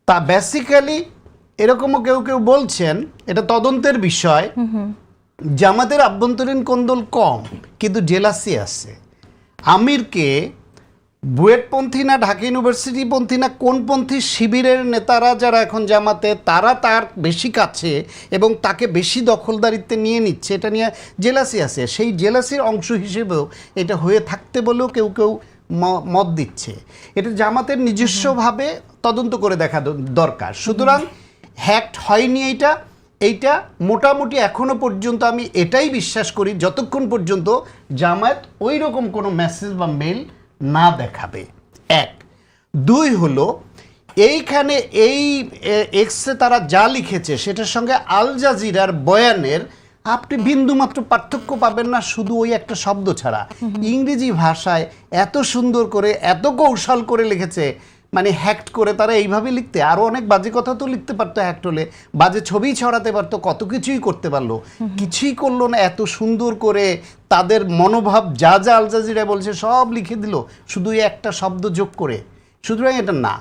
তা বেসিক্যালি এরকমও কেউ কেউ বলছেন, এটা তদন্তের বিষয়, জামাতের আভ্যন্তরীণ কোন্দল কম কিন্তু জেলাসি আছে। আমিরকে বুয়েটপন্থী না ঢাকা ইউনিভার্সিটিপন্থী না কোনপন্থী শিবিরের নেতারা যারা এখন জামাতে, তারা তার বেশি কাছে এবং তাকে বেশি দখলদারিত্বে নিয়ে নিচ্ছে, এটা নিয়ে জেলাসি আছে। সেই জেলাসির অংশ হিসেবেও এটা হয়ে থাকতে বলেও কেউ কেউ মত দিচ্ছে। এটা জামাতের নিজস্বভাবে তদন্ত করে দেখা দরকার। সুতরাং হ্যাক্ট হয়নি এইটা মোটামুটি এখনো পর্যন্ত আমি এটাই বিশ্বাস করি, যতক্ষণ পর্যন্ত জামায়াত ওই রকম কোনো মেসেজ বা মেল না দেখাবে। এক। দুই হলো এইখানে এই এক্সে তারা যা লিখেছে সেটার সঙ্গে আল জাজিরার বয়ানের আপনি বিন্দুমাত্র পার্থক্য পাবেন না, শুধু ওই একটা শব্দ ছাড়া। ইংরেজি ভাষায় এত সুন্দর করে এত কৌশল করে লিখেছে, মানে হ্যাক্ট করে তারা এইভাবে লিখতে, আরও অনেক বাজে কথা তো লিখতে পারতো, হ্যাক্ট হলে বাজে ছবি ছড়াতে পারতো, কত কিছুই করতে পারলো, কিছুই করলো না। এত সুন্দর করে তাদের মনোভাব যা যা আল জাজিরা বলছে সব লিখে দিল শুধু একটা শব্দ যোগ করে। সুতরাং এটা না।